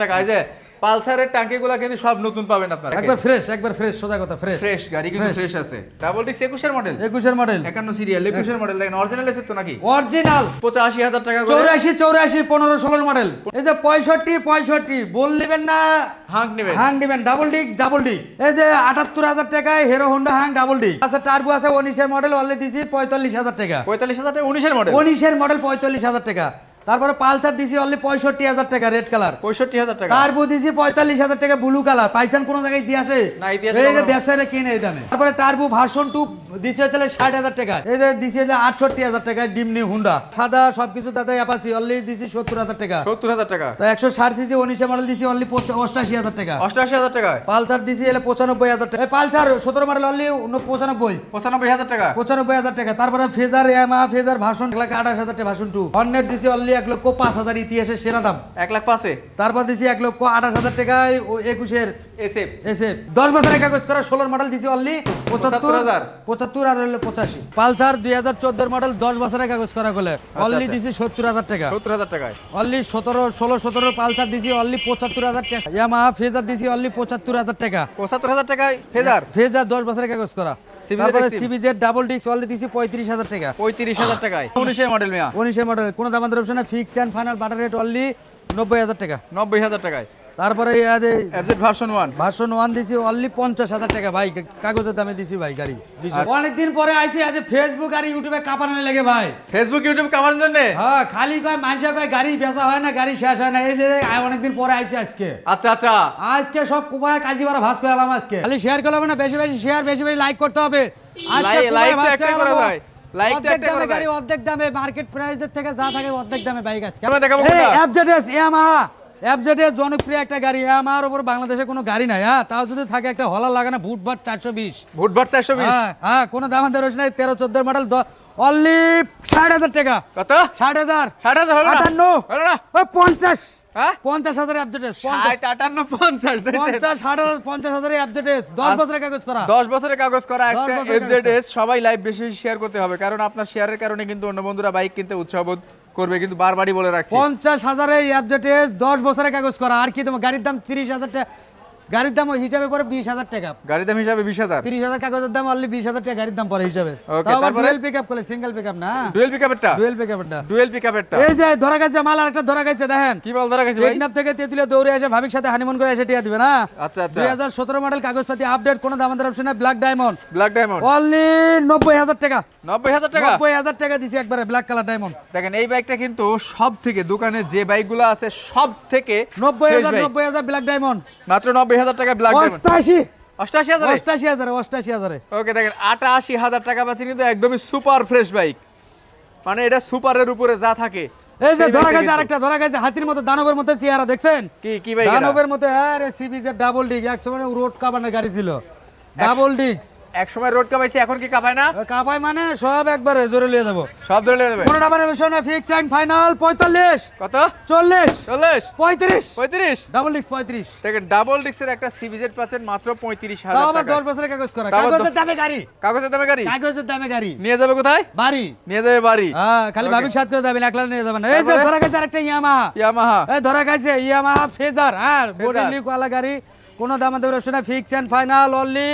টাকা এই যে পালসারের টাঙ্কিগুলো কিন্তু সব নতুন পাবেন আপনারা একবার ফ্রেশ সোজা কথা ফ্রেশ গাড়ি কিন্তু ফ্রেশ আছে ডাবল ডিক্স 21 এর মডেল 51 সিরিয়াল 21 এর মডেল দেখেন অরিজিনাল এসে তো নাকি অরিজিনাল 85000 টাকা করে 84 15 16 মডেল এই যে 65 বললেন না হাং নেবেন ডাবল ডিক্স এই যে 78000 টাকায় হিরো হোন্ডা হাং ডাবল ডিক্স আচ্ছা টার্বো আছে 19 এর মডেল অলরেডি দিছি 45000 টাকা 19 এর মডেল 45000 টাকা তারপরে পালসার দিছি অনলি 65000 টাকা রেড কালার 65000 টাকা টার্বো দিছি 45000 টাকা ব্লু কালার পাইছেন কোন জায়গায় ইতিহাসে না ইতিহাসে এই যে ব্যবসায়ীরা কিনে এই দামে তারপরে টার্বো ভার্সন 2 দিছি হচ্ছে 60000 টাকা এই যে দিছি 68000 টাকা ডিমনি হুন্ডা সাদা সবকিছু দাদা অ্যাপাচি অনলি দিছি 70000 টাকা 70000 টাকা তো 160 সিসি 19 এর মডেল দিছি অনলি 88000 টাকা 88000 টাকা পালসার দিছি 95000 টাকা এই পালসার 17 মডেল অনলি 95000 টাকা 95000 টাকা তারপরে ফেজার ইয়ামাহা ফেজার ভার্সন 1,28,000 টাকা ভার্সন 2 হর্নেট দিছি অনলি 1,05,000 ইতিহাসের সেরা দাম 1 লাখ পাঁচে তারপর দিছি 1,28,000 টাকায় 21 এর এসএফ 10 বছরের কাগজ করা 16 মডেল দিছি অনলি 75 আর হলো 85 পালসার 2014 এর মডেল 10 বছরের কাগজ করা গলে অনলি দিছি 70000 টাকা 70000 টাকায় অনলি 16 পালসার দিছি অনলি 75000 টাকা ইয়ামাহা ফেজার দিছি অনলি 75000 টাকা 75000 টাকায় ফেজার 10 বছরের কাগজ করা তারপরে সিবিজেড ডাবল ডিক্স অনলি দিছি 35000 টাকা 35000 টাকায় 19 এর মডেল মিয়া 19 এর মডেল কোন দামান্তর অপশন না ফিক্স এন্ড ফাইনাল বাটার রেট অনলি 90000 টাকা 90000 টাকায় তারপরে এফজেড ভার্সন 1 দিছি অনলি 50000 টাকা ভাই কাগজের দামে দিছি ভাই গাড়ি অনেক দিন পরে আইছি আজ ফেসবুক আর ইউটিউবে কাপানো লাগে ভাই ফেসবুক ইউটিউব কাপানোর জন্য হ্যাঁ খালি কয় মানুষ কয় গাড়ি বেচা হয় না গাড়ি শেষ হয় না এই যে অনেক দিন পরে আইছি আজকে আজকে সব কুপায় কাজী বাড়া ভাস করে এলাম আজকে খালি শেয়ার করলাম না বেশি বেশি শেয়ার বেশি বেশি লাইক করতে হবে আজকে লাইক তো একটা করে ভাই লাইক তো একটা করে গাড়ি অর্ধেক দামে মার্কেট প্রাইসের থেকে যা থাকে অর্ধেক দামে বাইক আজকে আমরা দেখাবো কোনটা এফজেডএস ইয়ামাহা এফজেডএস জনপ্রিয় একটা গাড়ি আমার উপর বাংলাদেশে কোনো গাড়ি নাই হ্যাঁ তাও যদি থাকে একটা হলার লাগানো ভুটভাট 420 হ্যাঁ কোনো দাম দরজ নাই 13-14 মডেল অনলি 60000 টাকা কত 60000 হলো না 58 হলো না 50 হ্যাঁ 50000 এফজেডএস 50 এফজেডএস 10 বছরের কাগজ করা 10 বছরের কাগজ করা একটা এফজেডএস সবাই লাইভ বেশি শেয়ার করতে হবে কারণ আপনার শেয়ারের কারণে কিন্তু অন্য বন্ধুরা বাইক কিনতে উৎসাহ বোধ করবে কিন্তু বারবারই বলে রাখছি 50000 এর এফজেডএস 10 বছরের কাগজ করা আর কি তোমার গাড়ির দাম 30000 টাকা গাড়ির দাম হিসাবে পরে 20000 টাকা গাড়ির দাম হিসাবে 20000 30000 কাগজের দাম অনলি 20000 টাকা গাড়ির দাম পরে হিসাবে তারপরে ডুয়েল পিকআপ করে সিঙ্গেল পিকআপ না ডুয়েল পিকআপেরটা এই যে ধরা গেছে মাল আরেকটা ধরা গেছে দেখেন কি মাল ধরা গেছে ভাই টেকনাফ থেকে তেতুলিয়া দৌড়ে এসে ভাবির সাথে হানিমুন করে এসে টিয়া দিবে না আচ্ছা 2017 মডেল কাগজপাতি আপডেট কোন দামান্তর অপশন নাই ব্ল্যাক ডায়মন্ড অনলি 90000 টাকা দিছি একবারে ব্ল্যাক কালার ডায়মন্ড দেখেন এই বাইকটা কিন্তু সব থেকে দোকানে যে বাইকগুলো আছে সব থেকে 90000 ব্ল্যাক ডায়মন্ড মাত্র 90000 টাকা ব্ল্যাক ডায়মন্ড 88000 ওকে দেখেন 88000 টাকা পাচ্ছেন কিন্তু একদমই সুপার ফ্রেশ বাইক মানে এটা সুপারের উপরে যা থাকে এই যে ধরা গেছে হাতির মতো দানবের মতো চেহারা দেখছেন কি বাইক দানবের মতো আরে সিবিজেড ডাবল ডিক্স একসময় রোড কাবানের গাড়ি ছিল ডাবল ডিক্স এক সময় রোড কাপাইছে এখন কি কাপায় না কাপায় মানে সব একবারে জোরে লিয়ে দেব সব ধরে লিয়ে দেবে কোন double emission fix and final 45 কত 40 35 ডাবল ডিক্স 35 দেখেন ডাবল ডিক্সের একটা সিবিজেড পাচ্ছেন মাত্র 35000 টাকা টাকা 10 বছরের কাগজ করা কাগজের দামে গাড়ি নিয়ে যাবে কোথায় বাড়ি নিয়ে যাবে বাড়ি হ্যাঁ খালি ভাবিক সাথে করে যাবেন একলা নিয়ে যাবেন এই যে ধরা গেছে আরেকটা ইয়ামাহা এই ধরা গেছে ইয়ামাহা ফেজার আর বডি লিক ওয়ালা গাড়ি কোন দাম দেব না ফিক্স এন্ড ফাইনাল অনলি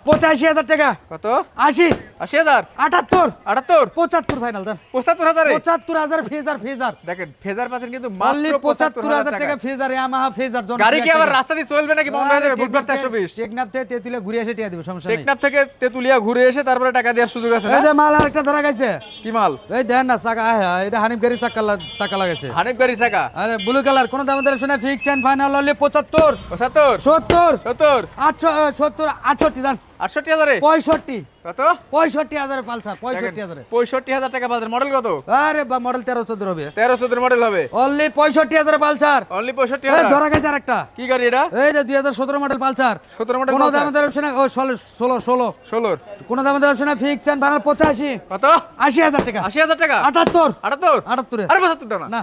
85000 টাকা কত 80000 78 75 ফাইনাল দেন 75000 ফেজার দেখেন ফেজার পাচ্ছেন কিন্তু মাত্র 75000 টাকা ফেজার ইয়ামাহা ফেজার গাড়ি কি আবার রাস্তা দিয়ে চলবে নাকি বন্ধ হয়ে যাবে বুটবার 420 টেকনাফ থেকে তেতুলিয়া ঘুরে এসে টিয়া দিব সমস্যা নাই টেকনাফ থেকে তেতুলিয়া ঘুরে এসে তারপরে টাকা দেওয়ার সুযোগ আছে না এই যে মাল আরেকটা ধরা গেছে কি মাল এই দেন না চাকা এটা হানিফ গাড়ি চাকা লাগাইছে হানিফ গাড়ি চাকা আরে ব্লু কালার কোন দাম দেব শুনে ফিক্স এন্ড ফাইনাল অনলি 75 68 জান 68000 65 কত 65000 পালসার 65000 টাকা বাজার মডেল কত আরে বা মডেল 13-14 হবে 13-14 মডেল হবে অনলি 65000 পালসার অনলি 65000 এই ধরা গেছে আরেকটা কি গাড়ি এটা এই যে 2017 মডেল পালসার 17 মডেল কোন দাম দেব শুনে ও 16 কোন দাম দেব শুনে ফিক্স এন্ড ফাইনাল 85 কত 80000 টাকা 80000 টাকা 78 আরে 75 দাও না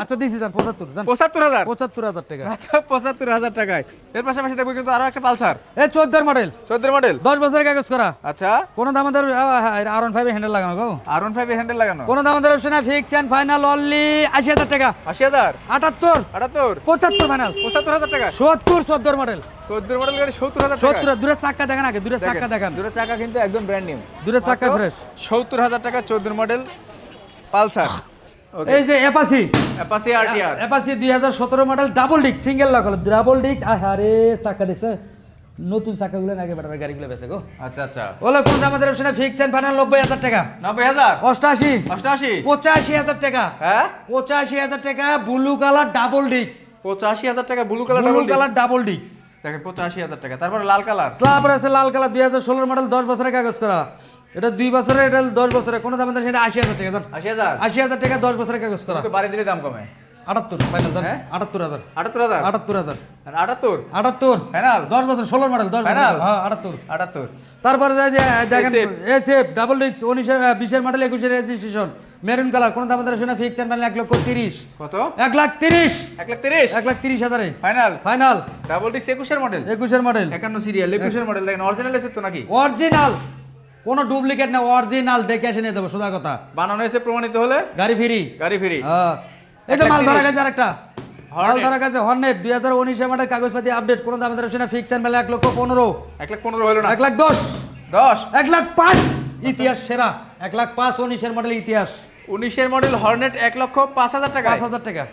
আচ্ছা দিছি জান 75 জান 75000 75000 টাকা। মাত্র 75000 টাকায়। এর পাশাপাশি দেখবো কিন্তু আরো একটা পালসার এই 14 মডেল 14 মডেল 10 বছরের কাগজ করা। আচ্ছা কোন দামাদার R15 এর হ্যান্ডেল লাগানো গো। R15 এর হ্যান্ডেল লাগানো কোন দামাদার option fix and final only 80000 টাকা। 80000 78 78 75 ফাইনাল 75000 টাকা 70 14 মডেল 14 মডেল গাড়ি 70000 টাকা 70 দূরের চাকা দেখেন আগে দূরের চাকা দেখেন দূরের চাকা কিন্তু একদম ব্র্যান্ড নিউ দূরের চাকা ফ্রেশ 70000 টাকা 14 মডেল পালসার এই যে Apache Apache RTR Apache 2017 model double disc single lock হলো ডাবল ডিস্ক আরে চাকা দেখছ নতুন চাকাগুলো আগে বেটার গাড়িগুলো বেচে গো আচ্ছা আচ্ছা ওলা কোন আমাদের অপশনে ফিক্স এন্ড ফাইনাল 90000 টাকা 90000 88 88 85000 টাকা হ্যাঁ 85000 টাকা ব্লু কালার ডাবল ডিস্ক 85000 টাকা ব্লু কালার ডাবল ডিস্ক দেখেন 85000 টাকা তারপর লাল কালার তারপর আছে লাল কালার 2016 মডেল 10 বছরের কাগজ করা এটা 2 বছরের এটা 10 বছরের কোন দাম সেটা 80000 টাকা জান 80000 80000 টাকা 10 বছরের কাগজ করা তো বাড়ি দিলে দাম কমে 78 ফাইনাল জান হ্যাঁ? 78000 78000 78000 78 78 ফাইনাল 10 বছর 16 মডেল 10 Final? হ্যাঁ 78 78 তারপরে যায় যে দেখেন SF এসএফ ডাবল ডিস্ক 19 এর 20 এর মডেল 21 এর রেজিস্ট্রেশন মেরুন কালার কোন দাম আমাদের শুনে ফিক্স এন্ড ফাইনাল 1,30,000 কত 1,30,000 130 1,30,000 ফাইনাল ফাইনাল ডাবল ডিস্ক 21 এর মডেল 21 এর মডেল 51 সিরিয়াল 21 এর মডেল দেখেন অরিজিনাল এসে তো নাকি অরিজিনাল কোন ডুপ্লিকেট না অরিজিনাল দেখে এসে নিয়ে যাবো সোজা কথা বানানো হয়েছে প্রমাণিত হলে গাড়ি ফ্রি গাড়ি ফ্রি হ্যাঁ এই যে মাল 1,30,000 ধরা গেছে আরেকটা মাল Hornet। ধরা গেছে হর্নেট 2019 এর মডেল কাগজপাতি আপডেট কোন দাম আমাদের শুনে ফিক্স এন্ড ফাইনাল 1,15,000 1,15,000 হলো না 1,10,000 10 1,05,000 ইতিহাস সেরা 1,05,000 19 এর মডেল ইতিহাস 19 এর মডেল হর্নেট 1,05,000 টাকা 5,000 টাকা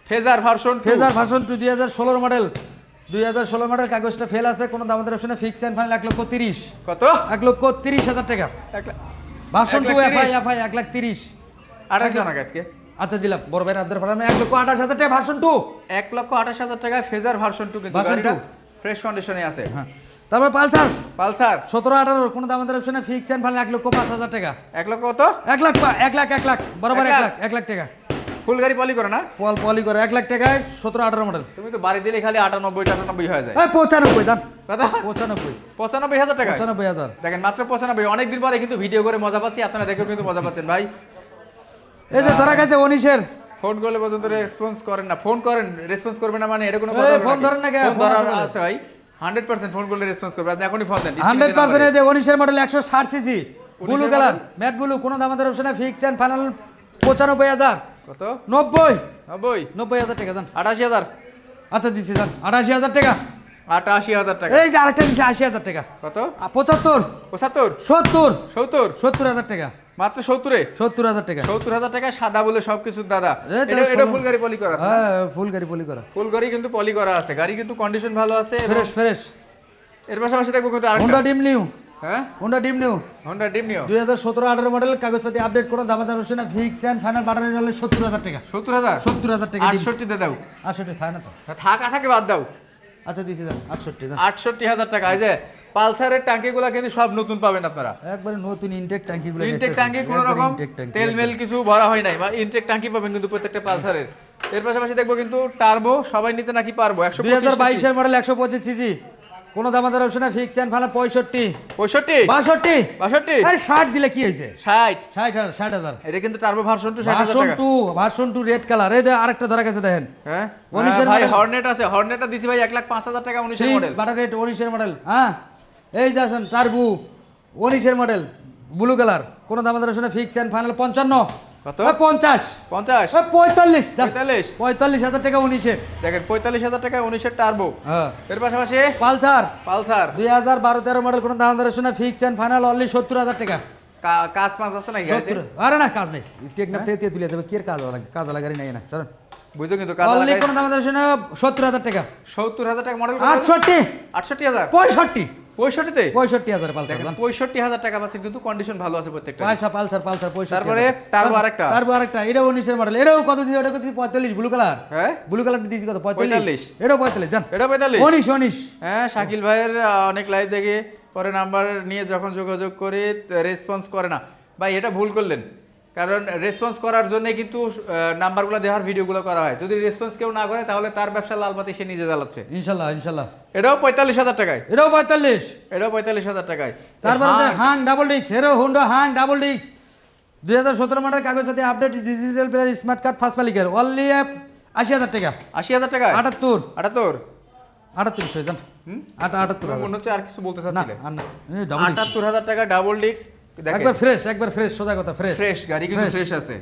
phasor version phasor version 2016 model 2016 model কাগজটা ফেল আছে কোন দাম আমাদের অপশনে ফিক্স এন্ড ফাইনাল 1,30,000 কত 1,30,000 টাকা ভার্সন 2 এফআই 1,30,000 আরেকটা না আজকে আচ্ছা দিলাম বড় ভাই আপনাদের ফার্মে 1,28,000 টাকা ভার্সন 2 1,28,000 টাকা ফেজার ভার্সন 2 কিন্তু Version গাড়িটা 2 ফ্রেশ কন্ডিশনে আছে হ্যাঁ তারপর পালসার পালসার 17-18 কোন দাম আমাদের অপশনে ফিক্স এন্ড ফাইনাল 1,05,000 টাকা 1 লক্ষ কত 1 লাখ বরাবর 1 লাখ টাকা ফুল গাড়ি পলি করে না পলি করে 1 লাখ টাকায় 17-18 মডেল তুমি তো বাড়ি দিলে খালি 98 হয়ে যায় এই 95 জান কত 95 95000 টাকা 95,000 দেখেন মাত্র 95 অনেক দিন পরে কিন্তু ভিডিও করে মজা পাচ্ছি আপনারা দেখেও কিন্তু মজা পাচ্ছেন ভাই এই যে ধরা গেছে 19 এর ফোন করলে পর্যন্ত রেসপন্স করেন না ফোন করেন রেসপন্স করবে না মানে এটা কোনো এই, কথা হলো ফোন নাকি? ধরেন না কে? ফোন ফোন ধরার আসবে। আছে ভাই 100% ফোন করলে রেসপন্স করবে আপনি এখনই ফোন দেন 100% এই যে 19 এর মডেল 160 সিসি 19 ব্লু এর কালার model? ম্যাট ব্লু কোন দাম আমাদের অপশনে ফিক্স এন্ড ফাইনাল 95,000 কত 90 90 90,000 টাকা জান 88000 আচ্ছা দিছি জান 88,000 টাকা 88000 টাকা এই যে আরেকটা দিছি 80,000 টাকা কত 75 75 70 70 70,000 টাকা মাত্র 70 70,000 টাকা 70000 টাকা সাদা বলে সবকিছু দাদা এই তো এটা ষোলো। ফুল গাড়ি পলি করা আছে না? হ্যাঁ ফুল গাড়ি পলি করা ফুল গাড়ি কিন্তু পলি করা আছে গাড়ি কিন্তু কন্ডিশন ভালো আছে এবং ফ্রেশ এর পাশাপাশি দেখবো কিন্তু আরেকটা হোন্ডা ডিম নিউ হ্যাঁ হোন্ডা ডিম নিউ হোন্ডা ড্রিম নিও 2017-18 মডেল কাগজপাতি আপডেট করুন দাম দাম অপশনে ফিক্স এন্ড ফাইনাল বাটারি হলে 70,000 টাকা 70000 70,000 টাকা ডিম 68 দিয়ে দাও 68 খায় না তো থাকা থাকে বাদ দাও আচ্ছা দিছি দাম 68 দাম 68000 টাকা এই যে পালসারের ট্যাঙ্কিগুলো কিন্তু সব নতুন পাবেন আপনারা একবারে নতুন ইনটেক ট্যাঙ্কি গুলো ইনটেক ট্যাঙ্কি কোনো রকম তেল মেল কিছু ভরা হয় নাই বা ইনটেক ট্যাঙ্কি পাবেন কিন্তু প্রত্যেকটা পালসারের এর পাশাপাশি দেখবো কিন্তু টার্বো সবাই নিতে নাকি পারবো 2022 এর মডেল 125 সিসি কোন দাম দাম অপশনে ফিক্স এন্ড ফাইনাল 65 65 62 62 আরে 60 দিলে কি হইছে 60 60,000 এটা কিন্তু টার্বো ভার্সন 2 60000 ভার্সন টাকা 2 ভার্সন 2 রেড কালার এই যে আরেকটা ধরা গেছে দেখেন হ্যাঁ 19 এর ভাই model। হর্নেট আছে হর্নেটটা দিছি ভাই 1,05,000 টাকা 19 এর ফিক্স মডেল বাটার রেট 19 এর মডেল হ্যাঁ এই যে আছেন টার্বো 19 এর মডেল ব্লু কালার কোন দাম দাম অপশনে ফিক্স এন্ড ফাইনাল 55 কত 50 50 45 45 45,000 টাকা 19 এর দেখেন 45000 টাকা 19 এর টার্বো হ্যাঁ এর পাশাপাশি পালসার পালসার 2012-13 মডেল কোন দাম দাম অপশনে ফিক্স এন্ড ফাইনাল অনলি 70,000 টাকা কাজ পাঁচ আছে না গাড়িতে 70 আরে না কাজ নেই টেকনাফ থেকে তুলে দেবে কি এর কাজ লাগা গাড়ি নাই না চলেন বুঝছো কিন্তু কাজ অনলি লাগাই কোন দাম দাম অপশনে 70,000 টাকা 70000 টাকা মডেল 68 68000 65 65 তে 65,000 পালসার দেখেন 65000 টাকা পাচ্ছেন কিন্তু কন্ডিশন ভালো আছে প্রত্যেকটা পালসার 65 তারপরে টার্বো আরেকটা টার্বো আরেকটা এটা 19 এর মডেল এটাও কত দিছি ওটা কত 45 ব্লু কালার হ্যাঁ ব্লু কালারটা দিছি কত 45 45 এটাও 45 জান এটা 45 19 হ্যাঁ শাকিল ভাইয়ের অনেক লাইভ দেখে পরে নাম্বার নিয়ে যখন যোগাযোগ করে রেসপন্স করে না ভাই এটা ভুল করলেন কারণ রেসপন্স করার জন্য কিন্তু নাম্বারগুলো দেওয়ার ভিডিওগুলো করা হয় যদি রেসপন্স কেউ না করে তাহলে তার ব্যবসা লালবাতি সে নিজে জ্বালাচ্ছে ইনশাআল্লাহ এটাও 45000 টাকায় এটাও 45 এটাও 45000 টাকায় তারপরে hunk double disc Hero Honda Hang double disc 2017 model কাগজপাতি update digital player smart card first মালিকের অনলি 80,000 টাকা। 80,000 টাকা? 78 78 78 হয়ে যান। 78 মনে হচ্ছে আর কিছু বলতে না চাচ্ছিলে। আর না 78,000 টাকা ডাবল ডিস্ক। একবার ফ্রেশ সোজা কথা ফ্রেশ গাড়ি কিন্তু ফ্রেশ আছে।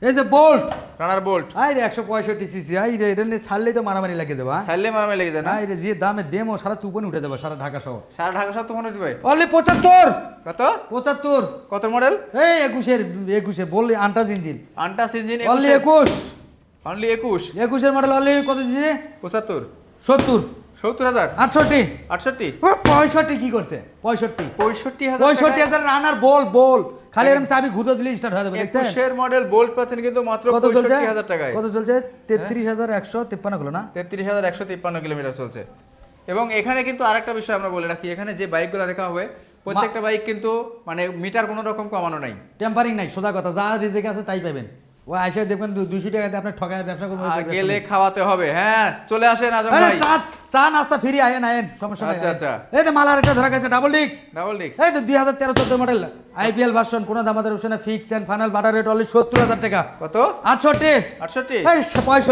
এই যে বোল্ট রানার বোল্ট, আই রে 165 সিসি, আই রে এটা নিয়ে ছাড়লেই তো মারামারি লাগিয়ে দেবা। ছাড়লে মারামারি লেগে যায় না? আই রে যে দামে দেমো সারা তুপন উঠে দেবা সারা ঢাকা শহর। সারা ঢাকা শহর তো মনে উঠবে। অনলি 75। কত? 75। কত মডেল? এই 21 বললি আন্টাজ ইঞ্জিন। আন্টাস engine only 21। অনলি 21। 21 এর মডেল অনলি কত দিছে? 75 70 70,000 68 68 65 কি করছে? 65 65,000 65,000 রানার বল খালি এরকম চাবি ঘুরতে দিলে স্টার্ট হয়ে যাবে। দেখছেন 21 মডেল বোল্ট পাচ্ছেন কিন্তু মাত্র 65,000 টাকায়। কত চলছে? 33,153 হলো না? 33,153 কিলোমিটার চলছে। এবং এখানে কিন্তু আরেকটা বিষয় আমরা বলে রাখি, এখানে যে বাইকগুলো দেখা হবে প্রত্যেকটা বাইক কিন্তু মানে মিটার কোনো রকম কমানো নাই, টেম্পারিং নাই, সোজা কথা যা রিজেক আছে তাই পাবেন। ও আইসা দেখবেন 200 টাকাতে আপনি ঠকায় ব্যবসা করবেন। আর গেলে খাওয়াতে হবে। হ্যাঁ চলে আসেন আজম ভাই। চা নাস্তা ফ্রি আয়েন সমস্যা নাই। আচ্ছা। এই যে মালার একটা ধরা গেছে ডাবল ডিস্ক। এই তো 2013-14 মডেল আইপিএল ভার্সন, কোন দামাদের অপশন না, ফিক্স এন্ড ফাইনাল বাটার রেট অনলি 70,000 টাকা। কত? 68 68 এই 65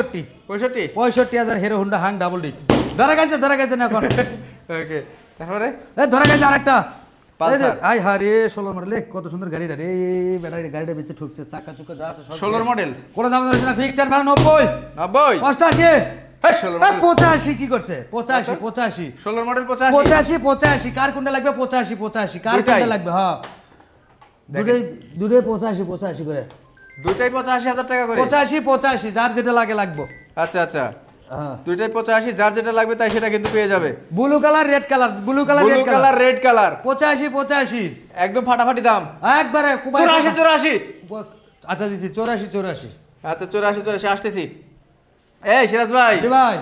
65,000 Hero Honda Hang double disc. ধরা গেছে না এখন। ওকে তারপরে এই ধরা গেছে আরেকটা পালসার। আই হারে 16 মডেল, কত সুন্দর গাড়িটা রে, ব্যাটারি গাড়িটা বেঁচে ঠুকছে, চাকা চুকা যা আছে সব 16 মডেল। কোন দামাদের অপশন না, ফিক্স এন্ড ফাইনাল 90 88 85 কি করছে? 85 16 মডেল 85 কার কোনটা লাগবে? 85 কার কোনটা লাগবে? হ্যাঁ দুটোই 85 করে, দুইটাই 85,000 টাকা করে। 85 যার যেটা লাগবে। আচ্ছা দুইটাই 85, যার যেটা লাগবে তাই সেটা কিন্তু পেয়ে যাবে। Blue colour red colour, blue colour red colour 85 একদম ফাটাফাটি দাম। একবারে 84 আচ্ছা দিছি 84 আচ্ছা 84 আসতেছি। এই সিরাজ ভাই। জি ভাই।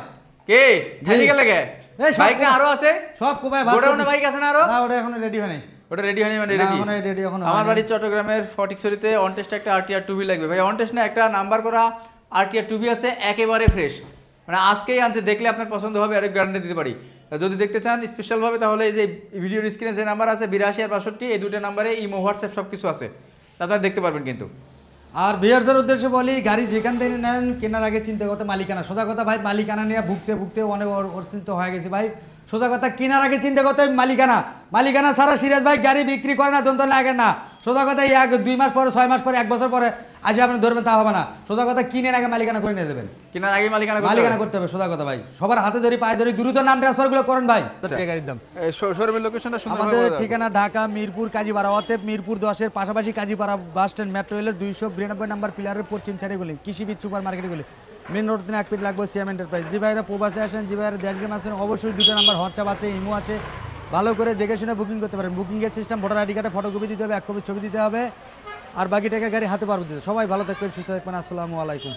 কে খালি গেলে কে? এই বাইক না আরো আছে? সব কোপায় ভাগ গোডাউনে বাইক আছে না আরো? না ওটা এখনো রেডি হয় নাই। ওটা রেডি হয়নি মানে না এখনো রেডি এখনো আমার বাড়ি চট্টগ্রামের ফটিকছড়িতে অন টেস্ট একটা আরটিআর 2বি লাগবে ভাই। অন টেস্ট না একটা নাম্বার করা আরটিআর 2বি আছে, একেবারে ফ্রেশ, মানে আজকেই আনছে, দেখলে আপনার পছন্দ হবে, আরেক গ্যারান্টি দিতে পারি। যদি দেখতে চান স্পেশাল ভাবে তাহলে এই যে ভিডিওর স্ক্রিনে যে নাম্বার আছে 82 আর 62, এই দুটো নাম্বারে ইমো হোয়াটসঅ্যাপ সব কিছু আছে, আপনারা দেখতে পারবেন কিন্তু। আর ভিউয়ার্সের উদ্দেশ্যে বলি, গাড়ি যেখান থেকে নেন কেনার আগে চিন্তা করতে মালিকানা, সোজা কথা ভাই, মালিকানা নিয়ে ভুগতে অনেক অচিন্তা হয়ে গেছে ভাই। সোজা কথা কেনার আগে চিন্তা করতে মালিকানা ছাড়া সিরাজ ভাই গাড়ি বিক্রি করে না, দন্ত লাগে না। সোজা কথা 2 মাস পরে 6 মাস পরে 1 বছর পরে আজ আপনি ধরবেন তা হবে না। সোজা কথা কিনেন আগে মালিকানা করে নিয়ে দেবেন, কেনার আগে মালিকানা করতে হবে। সোজা কথা ভাই, সবার হাতে ধরি পায়ে ধরি দ্রুত নাম ট্রান্সফার গুলো করেন ভাই। গাড়ির দাম শোরুমের লোকেশনটা সুন্দর আমাদের ঠিকানা ঢাকা মিরপুর কাজীপাড়া, অতএব মিরপুর 10-এর পাশাপাশি কাজীপাড়া বাস স্ট্যান্ড, মেট্রো রেলের 292 নম্বর পিলারের পশ্চিম সাইডে গলি, কৃষিবিদ সুপার মার্কেটে গলি, মেন রোড থেকে 1 ফিট লাগবে সিএম এন্টারপ্রাইজ। যে ভাইরা প্রবাসে আসেন, যে ভাইরা দেশগ্রাম আছেন, অবশ্যই 2টা নাম্বার হোয়াটসঅ্যাপ আছে, ইমো আছে, ভালো করে দেখে শুনে বুকিং করতে পারেন। বুকিংয়ের সিস্টেম ভোটার আইডি কার্ডে ফটোকপি দিতে হবে, 1 কপি ছবি দিতে হবে, আর বাকি টাকা গাড়ি হাতে পারবো দিতে। সবাই ভালো থাকবেন, সুস্থ থাকবেন। আসসালামু আলাইকুম।